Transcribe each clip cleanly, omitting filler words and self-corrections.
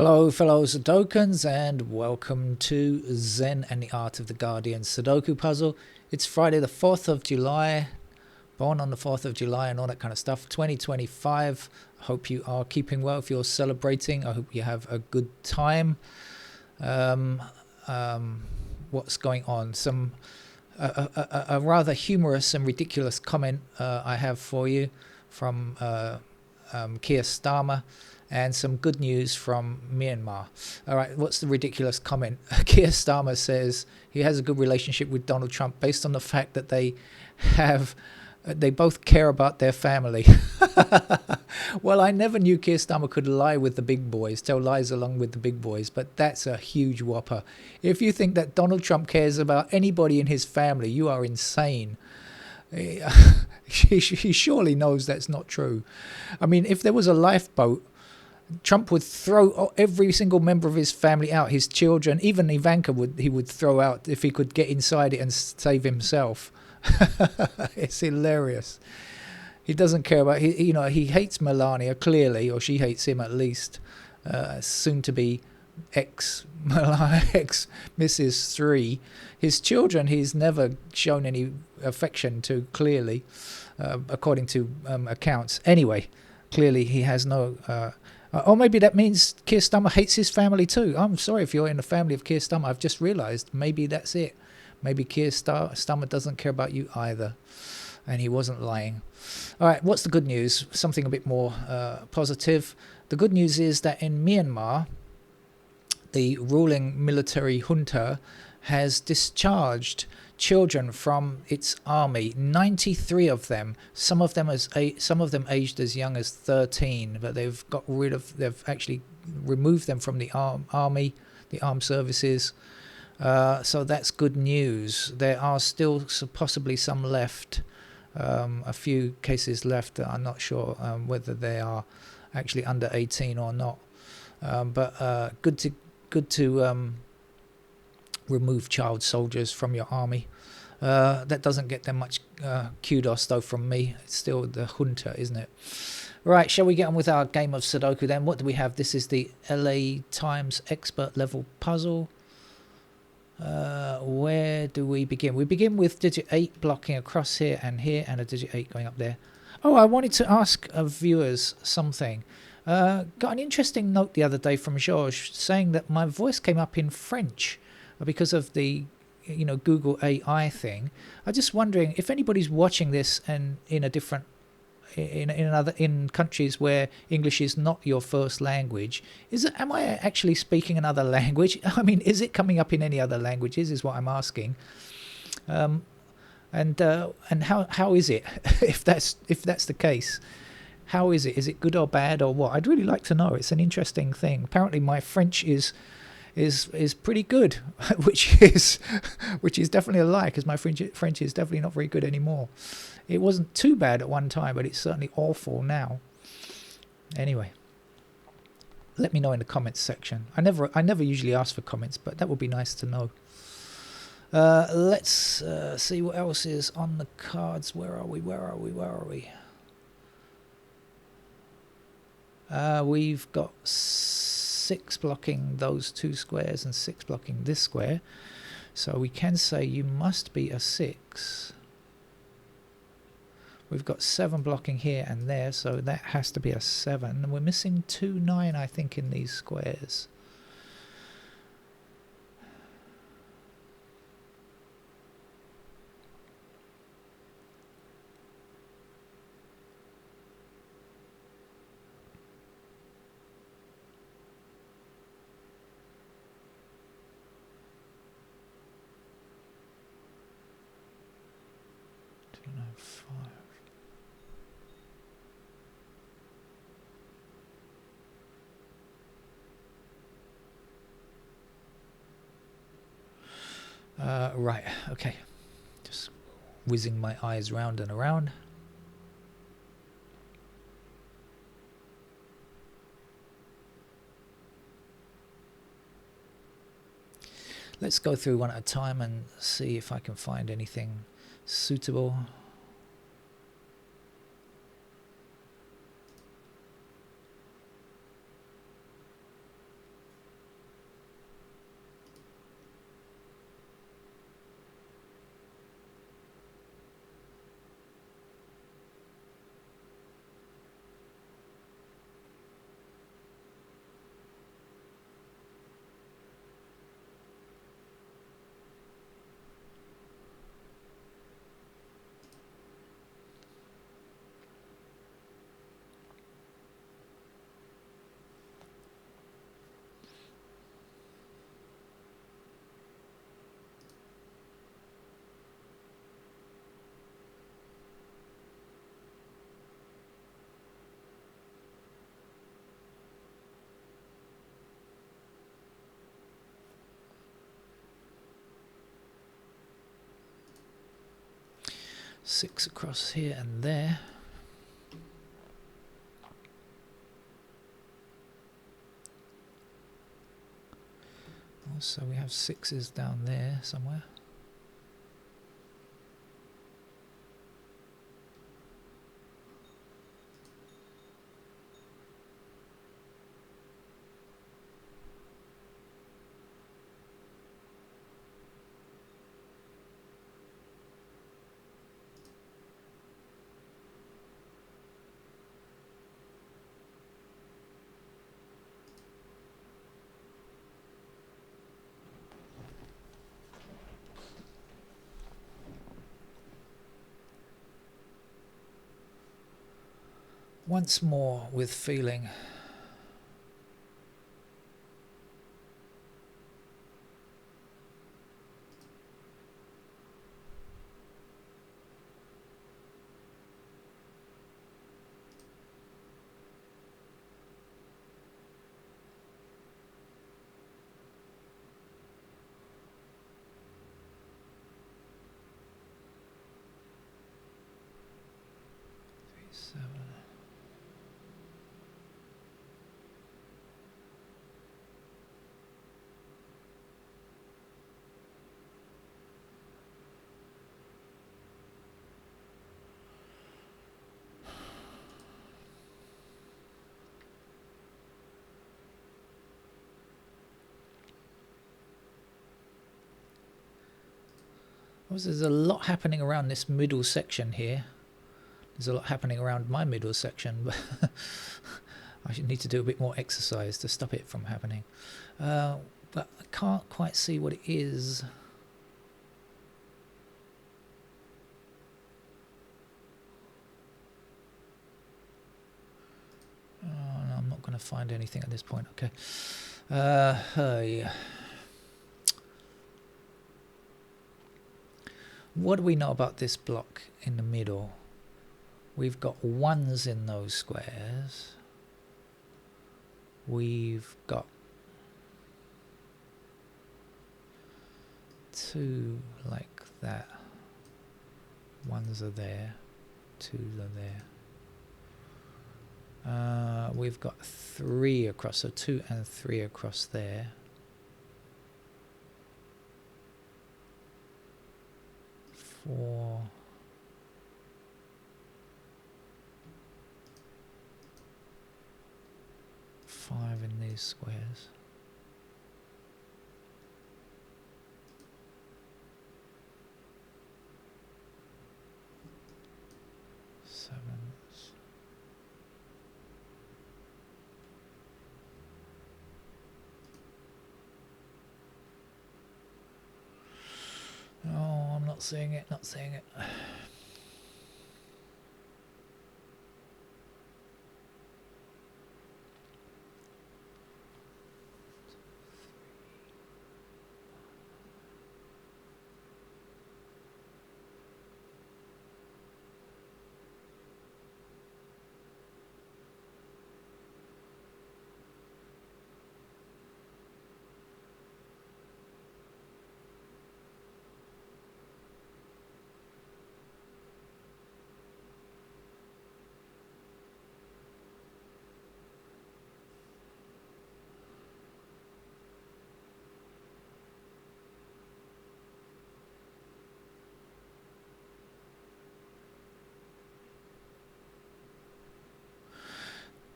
Hello fellow Sudokans and welcome to Zen and the Art of the Guardian Sudoku puzzle. It's Friday the 4th of July, born on the 4th of July and all that kind of stuff, 2025. I hope you are keeping well if you're celebrating. I hope you have a good time. What's going on? A rather humorous and ridiculous comment I have for you from Keir Starmer. And some good news from Myanmar. All right, what's the ridiculous comment? Keir Starmer says he has a good relationship with Donald Trump based on the fact that they both care about their family. Well, I never knew Keir Starmer could lie with the big boys, tell lies along with the big boys, but that's a huge whopper. If you think that Donald Trump cares about anybody in his family, you are insane. He surely knows that's not true. I mean, if there was a lifeboat, Trump would throw every single member of his family out, his children, even Ivanka he would throw out if he could get inside it and save himself. It's hilarious. He doesn't care about, he hates Melania clearly, or she hates him at least. Soon to be ex Mrs. 3. His children he's never shown any affection to, clearly, according to accounts. Anyway, clearly he has no... or maybe that means Keir Starmer hates his family too. I'm sorry if you're in the family of Keir Starmer. I've just realised maybe that's it. Maybe Keir Starmer doesn't care about you either. And he wasn't lying. All right, what's the good news? Something a bit more positive. The good news is that in Myanmar, the ruling military junta has discharged children from its army, 93 of them, some of them aged as young as 13, but they've actually removed them from the army, the armed services. So that's good news. There are still possibly some left, a few cases left. I'm not sure whether they are actually under 18 or not, but good to remove child soldiers from your army. That doesn't get them much kudos though from me. It's still the junta, isn't it? Right, shall we get on with our game of Sudoku then? What do we have? This is the LA Times expert level puzzle. Where do we begin? We begin with digit 8 blocking across here and a digit 8 going up there. Oh, I wanted to ask viewers something. Got an interesting note the other day from Georges saying that my voice came up in French because of the Google AI thing. I'm just wondering if anybody's watching this and in countries where English is not your first language, am I actually speaking another language? I mean, is it coming up in any other languages is what I'm asking. And how is it if that's the case? How is it? Is it good or bad or what? I'd really like to know. It's an interesting thing. Apparently my French is pretty good, which is definitely a lie, because my French is definitely not very good anymore. It wasn't too bad at one time, but it's certainly awful now. Anyway, let me know in the comments section. I never usually ask for comments, but that would be nice to know. Let's see what else is on the cards. Where are we? We've got 6 blocking those 2 squares and 6 blocking this square, so we can say you must be a 6. We've got 7 blocking here and there, so that has to be a 7, and we're missing 2 9 I think in these squares. Right, okay. Just whizzing my eyes round and around. Let's go through one at a time and see if I can find anything suitable. 6 across here and there. Also we have 6s down there somewhere. Once more with feeling. There's a lot happening around this middle section here. There's a lot happening around my middle section, but I should need to do a bit more exercise to stop it from happening. But I can't quite see what it is. Oh, no, I'm not going to find anything at this point. Okay. Yeah. What do we know about this block in the middle? We've got 1s in those squares. We've got 2 like that. 1s are there. 2s are there. We've got 3 across, so 2 and 3 across there. 4. 5 in these squares. 7s. Oh, I'm not seeing it, not seeing it.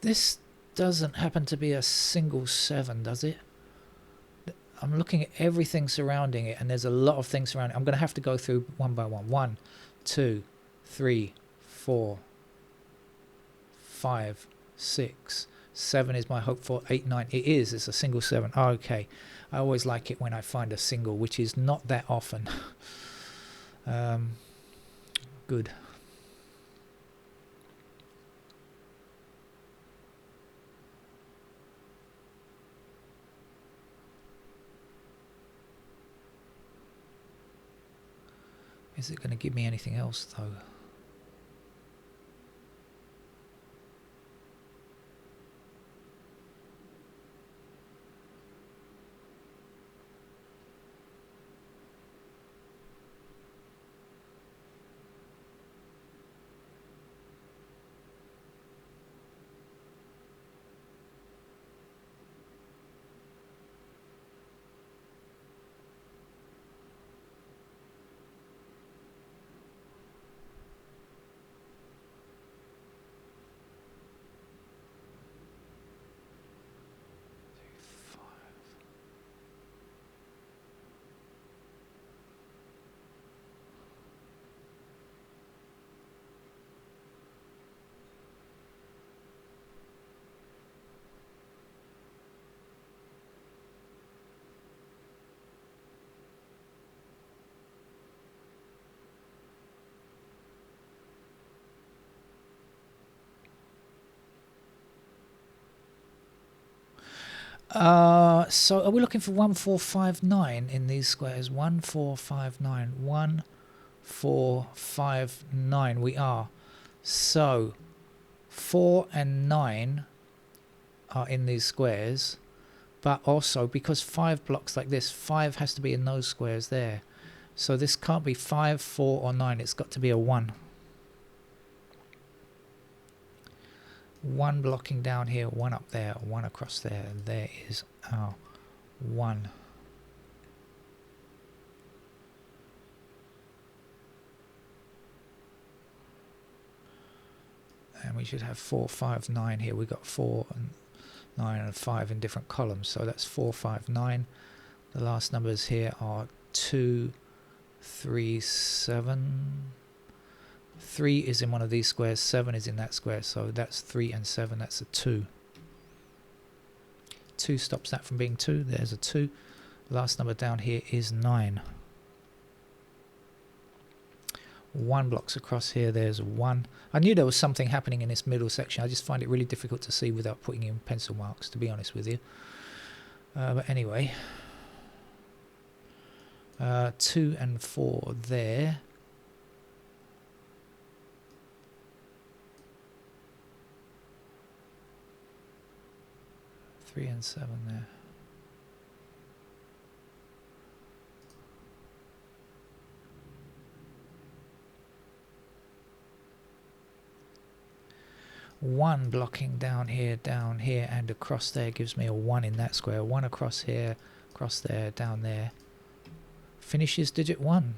This doesn't happen to be a single 7, does it? I'm looking at everything surrounding it, and there's a lot of things surrounding it. I'm going to have to go through one by one. 1, 2, 3, 4, 5, 6, 7 is my hope for. 8, 9. It is. It's a single 7. Oh, okay. I always like it when I find a single, which is not that often. Good. Is it going to give me anything else, though? So are we looking for 1459 in these squares? 1459. 1459 we are. So 4 and 9 are in these squares, but also because 5 blocks like this, 5 has to be in those squares there. So this can't be 5, 4 or 9, it's got to be a 1. 1 blocking down here, 1 up there, 1 across there. There is our 1. And we should have 4, 5, 9 here. We've got 4 and 9 and 5 in different columns. So that's 4, 5, 9. The last numbers here are 2, 3, 7. 3 is in one of these squares, 7 is in that square. So that's 3 and 7. That's a 2. 2 stops that from being 2. There's a 2. Last number down here is 9. 1 blocks across here, there's 1. I knew there was something happening in this middle section. I just find it really difficult to see without putting in pencil marks, to be honest with you. But anyway, 2 and 4 there. 3 and 7 there. One blocking down here, and across there gives me a 1 in that square. 1 across here, across there, down there. Finishes digit 1.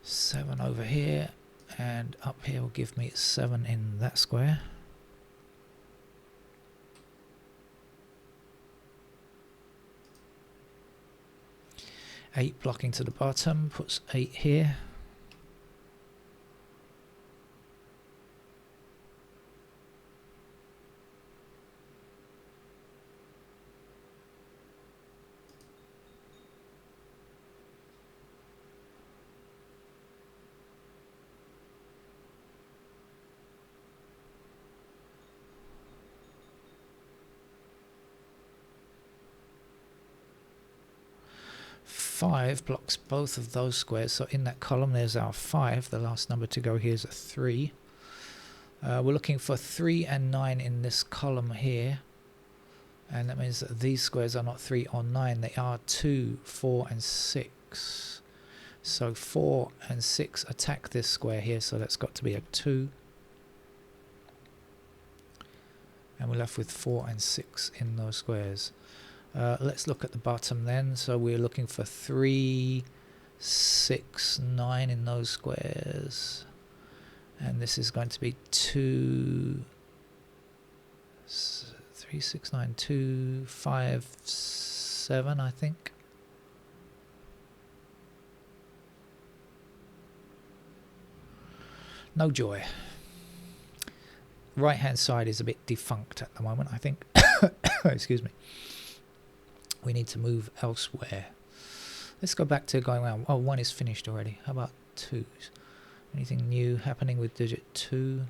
Seven over here, and up here will give me 7 in that square. Eight blocking to the bottom, puts 8 here. Five blocks both of those squares, so in that column there's our 5. The last number to go here is a 3. We're looking for 3 and 9 in this column here, and that means that these squares are not 3 or 9, they are 2, 4 and 6. So 4 and 6 attack this square here, so that's got to be a 2. And we're left with 4 and 6 in those squares. Let's look at the bottom then. So we're looking for 3, 6, 9 in those squares. And this is going to be 2, 3, 6, 9, 2, 5, 7, I think. No joy. Right hand side is a bit defunct at the moment, I think. Excuse me. We need to move elsewhere. Let's go back to going around. Oh, 1 is finished already. How about 2s? Anything new happening with digit 2?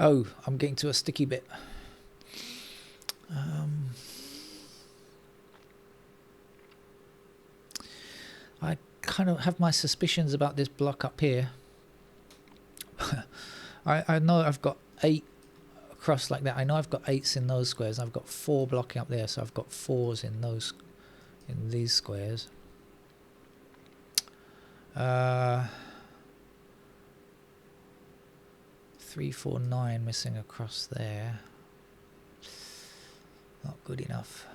Oh, I'm getting to a sticky bit. I kind of have my suspicions about this block up here. I know I've got 8 across like that. I know I've got 8s in those squares. I've got 4 blocking up there, so I've got 4s in these squares. 3, 4, 9 missing across there. Not good enough.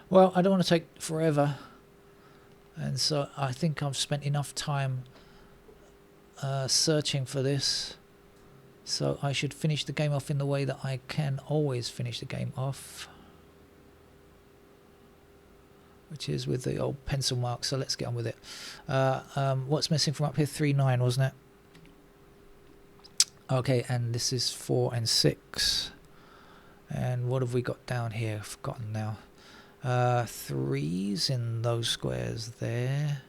Well, I don't want to take forever, and so I think I've spent enough time searching for this, so I should finish the game off in the way that I can always finish the game off, which is with the old pencil mark. So let's get on with it. What's missing from up here? 3, 9, wasn't it? Okay, and this is 4 and 6. And what have we got down here? I've forgotten now. 3s in those squares there.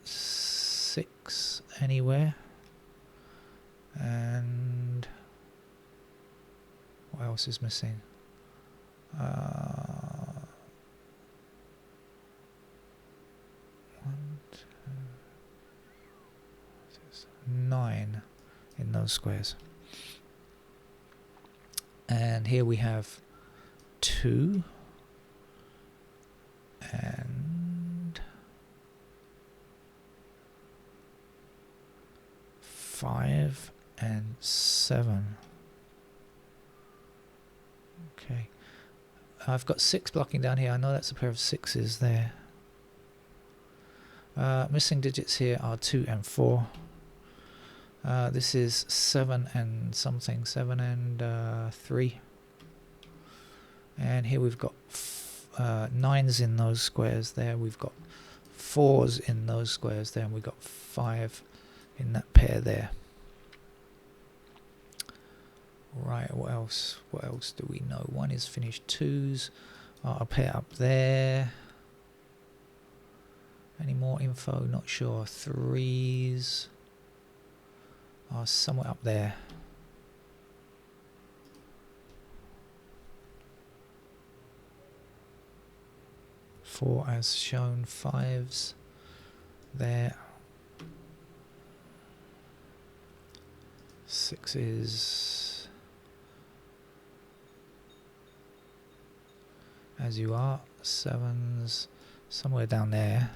6 anywhere. And what else is missing? 9 in those squares. And here we have 2 and 5 and 7. Okay, I've got 6 blocking down here. I know that's a pair of 6s there. Missing digits here are 2 and 4. This is 7 and something, 7 and 3. And here we've got 9s in those squares there. We've got 4s in those squares there. And we've got 5 in that pair there. Right, what else? What else do we know? 1 is finished. 2s are a pair up there. Any more info? Not sure. 3s are somewhere up there. 4 as shown. 5s there. 6s as you are. 7s somewhere down there.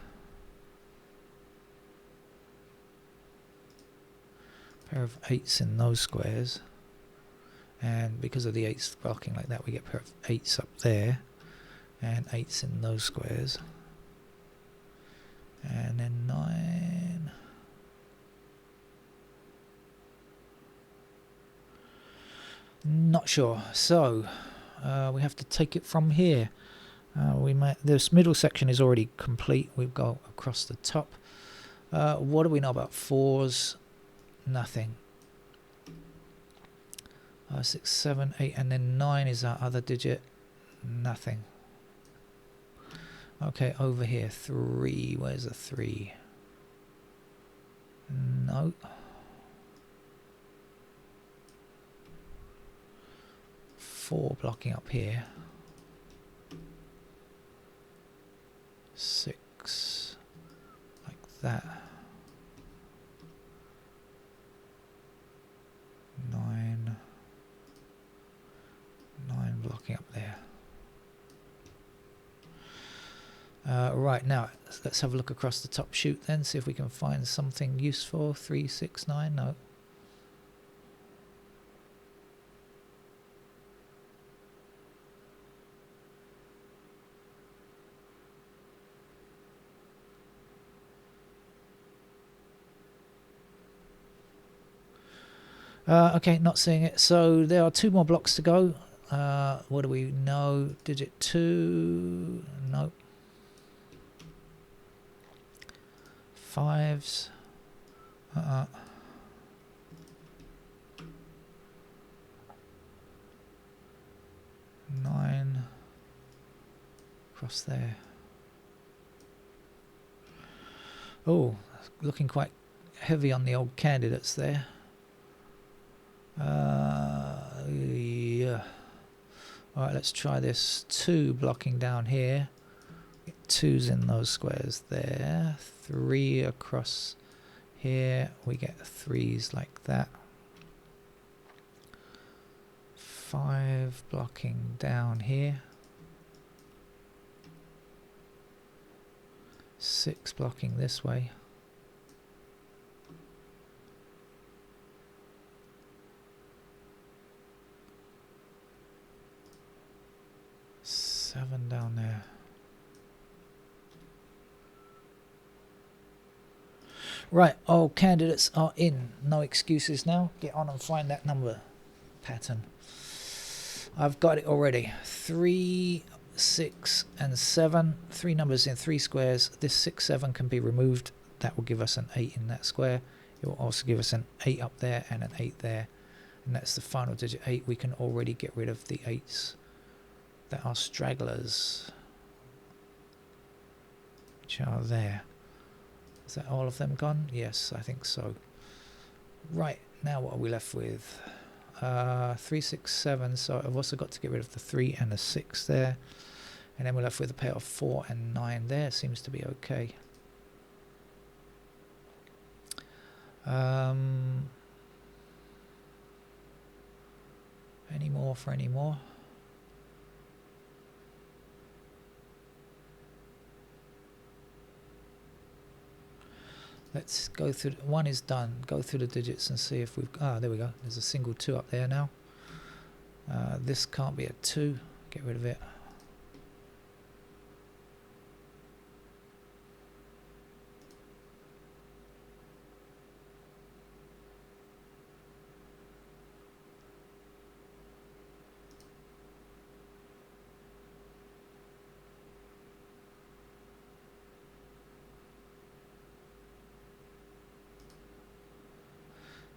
Pair of 8s in those squares, and because of the 8s blocking like that, we get a pair of 8s up there, and 8s in those squares, and then 9. Not sure. So we have to take it from here. This middle section is already complete. We've got across the top. What do we know about 4s? Nothing. 6, 7, 8, and then 9 is our other digit. Nothing. Okay, over here, 3. Where's the 3? No. 4 blocking up here. 6 like that. 9 blocking up there. Right, now let's have a look across the top chute then, see if we can find something useful. 369, no. Okay, not seeing it. So there are 2 more blocks to go. What do we know? Digit 2, no. 5s. 9. Across there. Oh, looking quite heavy on the old candidates there. Yeah. Alright, let's try this. 2 blocking down here. Get 2s in those squares there. 3 across here. We get 3s like that. 5 blocking down here. 6 blocking this way. 7 down there. Right, all candidates are in. No excuses now. Get on and find that number pattern. I've got it already. 3, 6 and 7. 3 numbers in 3 squares. This 6, 7 can be removed. That will give us an 8 in that square. It will also give us an 8 up there and an 8 there. And that's the final digit 8. We can already get rid of the 8s that are stragglers, which are there. Is that all of them gone? Yes, I think so. Right, now what are we left with? 3, 6, 7. So I've also got to get rid of the 3 and the 6 there. And then we're left with a pair of 4 and 9 there. Seems to be okay. Any more for any more? Let's go through. 1 is done. Go through the digits and see if we've. There we go. There's a single 2 up there now. This can't be a 2. Get rid of it.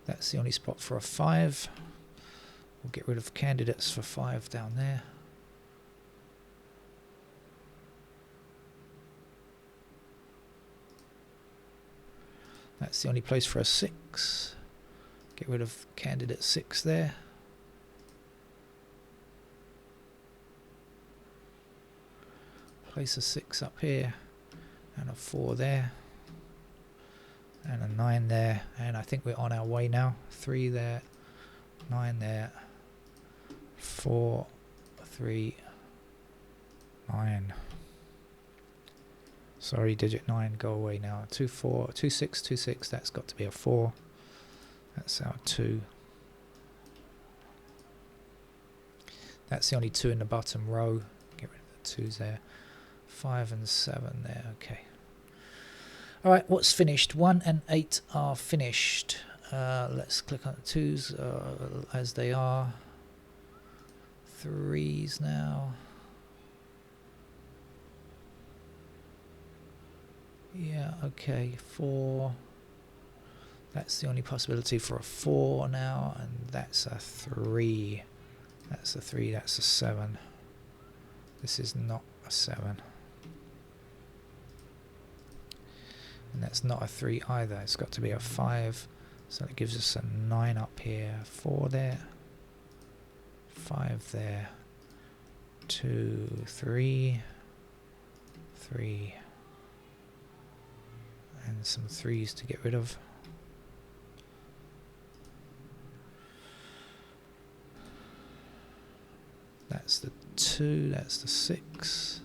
That's the only spot for a 5. We'll get rid of candidates for 5 down there. That's the only place for a 6. Get rid of candidate 6 there. Place a 6 up here and a 4 there. And a 9 there, and I think we're on our way now. 3 there, 9 there, 4, 3, 9. Sorry, digit 9, go away now. 2, 4, 2, 6, 2, 6. That's got to be a 4. That's our 2. That's the only 2 in the bottom row. Get rid of the 2s there. 5 and 7 there. Okay. Alright, what's finished? 1 and 8 are finished. Let's click on the 2s as they are. 3s now. Yeah, okay. 4. That's the only possibility for a 4 now, and that's a 3. That's a 3, that's a 7. This is not a 7. And that's not a 3 either. It's got to be a 5. So it gives us a 9 up here. 4 there. 5 there. 2, 3. 3. And some 3s to get rid of. That's the 2. That's the 6.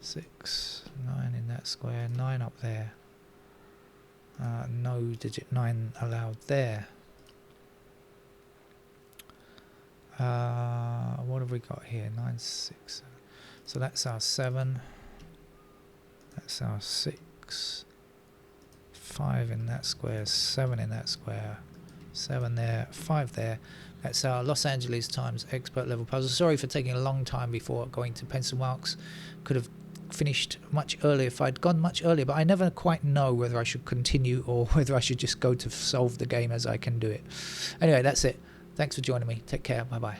6. square, 9 up there. No digit 9 allowed there. What have we got here? 9, 6. So that's our 7. That's our 6. 5 in that square, 7 in that square, 7 there, 5 there. That's our Los Angeles times expert level puzzle. Sorry for taking a long time before going to pencil marks. Could have finished much earlier if I'd gone much earlier, but I never quite know whether I should continue or whether I should just go to solve the game as I can do it. Anyway, that's it. Thanks for joining me. Take care. Bye bye.